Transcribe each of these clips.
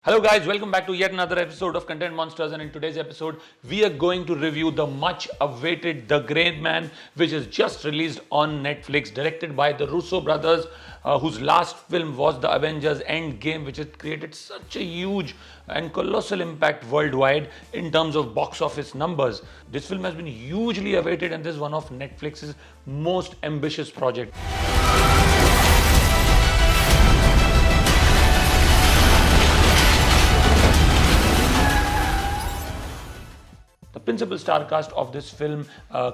Hello guys, welcome back to yet another episode of Content Monsters, and in today's episode we are going to review the much awaited The Great Man, which is just released on Netflix, directed by the Russo Brothers, whose last film was The Avengers Endgame, which has created such a huge and colossal impact worldwide in terms of box office numbers. This film has been hugely awaited and this is one of Netflix's most ambitious projects. The principal star cast of this film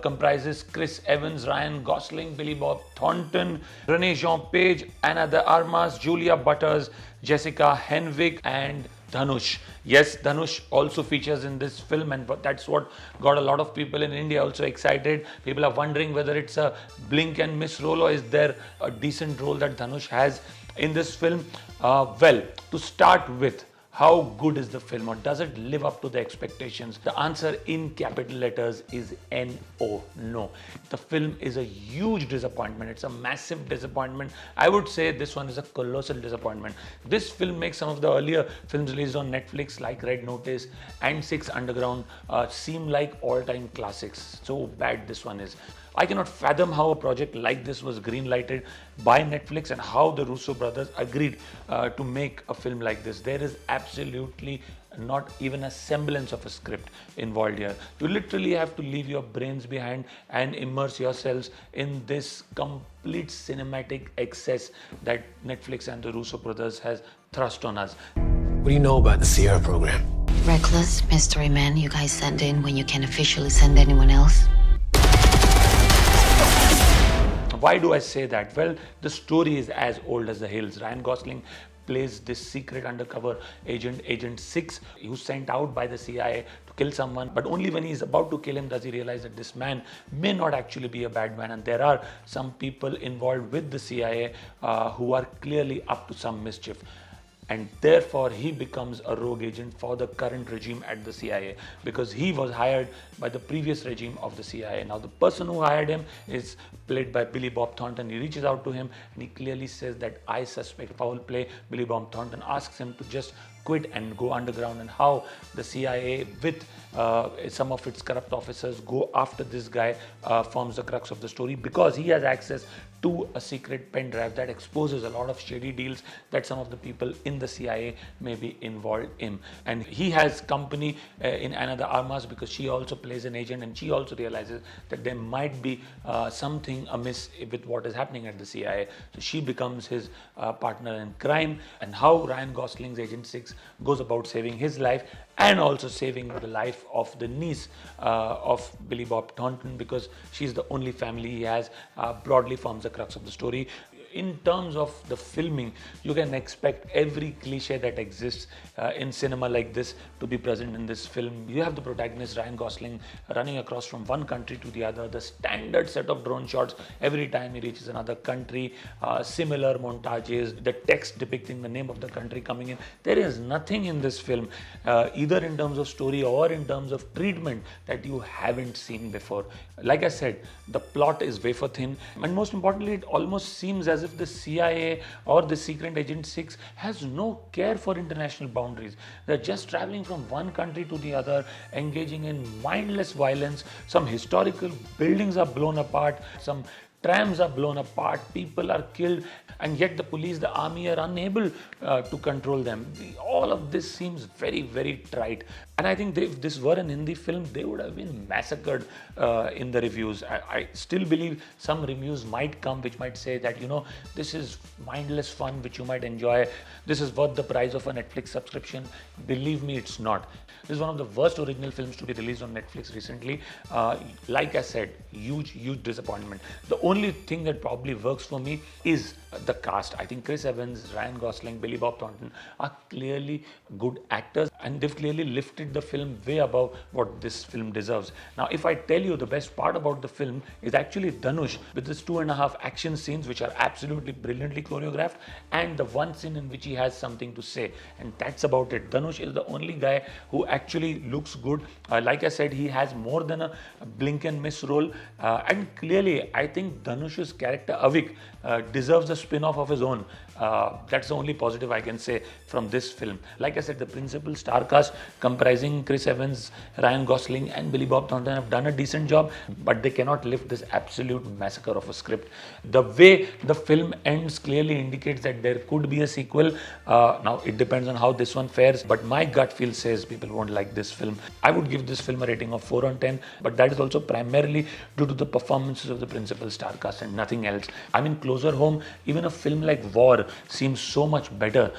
comprises Chris Evans, Ryan Gosling, Billy Bob Thornton, Renee Jean Page, Anna de Armas, Julia Butters, Jessica Henwick, and Dhanush. Yes, Dhanush also features in this film, and that's what got a lot of people in India also excited. People are wondering whether it's a blink and miss role or is there a decent role that Dhanush has in this film. Well, to start with, how good is the film, or does it live up to the expectations? The answer in capital letters is No. No. The film is a huge disappointment. It's a massive disappointment. I would say this one is a colossal disappointment. This film makes some of the earlier films released on Netflix like Red Notice and Six Underground seem like all-time classics. So bad this one is. I cannot fathom how a project like this was green-lighted by Netflix and how the Russo brothers agreed to make a film like this. There is absolutely not even a semblance of a script involved here. You literally have to leave your brains behind and immerse yourselves in this complete cinematic excess that Netflix and the Russo brothers has thrust on us. What do you know about the Sierra program? Reckless mystery men you guys send in when you can't officially send anyone else. Why do I say that? Well, the story is as old as the hills. Ryan Gosling plays this secret undercover agent, Agent 6, who's sent out by the CIA to kill someone, but only when he's about to kill him does he realize that this man may not actually be a bad man, and there are some people involved with the CIA who are clearly up to some mischief. And therefore he becomes a rogue agent for the current regime at the CIA, because he was hired by the previous regime of the CIA. Now the person who hired him is played by Billy Bob Thornton. He reaches out to him and he clearly says that I suspect foul play. Billy Bob Thornton asks him to just quit and go underground, and how the CIA with some of its corrupt officers go after this guy forms the crux of the story, because he has access to a secret pen drive that exposes a lot of shady deals that some of the people in the CIA may be involved in. And he has company in Anna de Armas, because she also plays an agent and she also realizes that there might be something amiss with what is happening at the CIA. So she becomes his partner in crime, and how Ryan Gosling's Agent 6 goes about saving his life and also saving the life of the niece of Billy Bob Thornton, because she's the only family he has, broadly forms the crux of the story. In terms of the filming, you can expect every cliche that exists in cinema like this to be present in this film. You have the protagonist Ryan Gosling running across from one country to the other, the standard set of drone shots every time he reaches another country, similar montages, the text depicting the name of the country coming in. There is nothing in this film, either in terms of story or in terms of treatment, that you haven't seen before. Like I said, the plot is wafer thin, and most importantly, it almost seems as if the CIA or the Secret Agent 6 has no care for international boundaries. They're just traveling from one country to the other, engaging in mindless violence. Some historical buildings are blown apart, some trams are blown apart, people are killed, and yet the police, the army are unable to control them. All of this seems very, very trite. And I think if this were an Hindi film, they would have been massacred in the reviews. I still believe some reviews might come which might say that, this is mindless fun which you might enjoy. This is worth the price of a Netflix subscription. Believe me, it's not. This is one of the worst original films to be released on Netflix recently. Like I said, huge disappointment. The only thing that probably works for me is the cast. I think Chris Evans, Ryan Gosling, Billy Bob Thornton are clearly good actors, and they've clearly lifted the film way above what this film deserves. Now, if I tell you the best part about the film is actually Dhanush, with his 2.5 action scenes which are absolutely brilliantly choreographed, and the one scene in which he has something to say, and that's about it. Dhanush is the only guy who actually looks good. Like I said, he has more than a blink and miss role, and clearly I think Dhanush's character Avik deserves a spin-off of his own. That's the only positive I can say from this film. Like I said, the principal star cast comprising Chris Evans, Ryan Gosling and Billy Bob Thornton have done a decent job, but they cannot lift this absolute massacre of a script. The way the film ends clearly indicates that there could be a sequel. Now it depends on how this one fares, but my gut feel says people won't like this film. I would give this film a rating of 4 on 10, but that is also primarily due to the performances of the principal star cast and nothing else. I mean, closer home, even a film like War seems so much better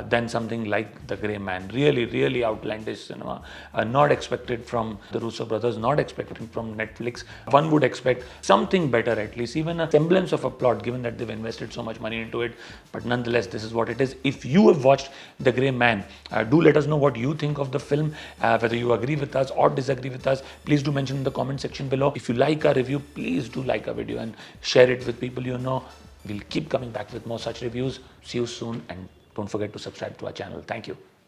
than something like The Grey Man. Really, really outlandish cinema. Not expected from the Russo Brothers, not expected from Netflix. One would expect something better, at least, even a semblance of a plot, given that they've invested so much money into it. But nonetheless, this is what it is. If you have watched The Grey Man, do let us know what you think of the film, whether you agree with us or disagree with us. Please do mention in the comment section below. If you like our review, please do like our video and share it with people you know. We'll keep coming back with more such reviews. See you soon, and don't forget to subscribe to our channel. Thank you.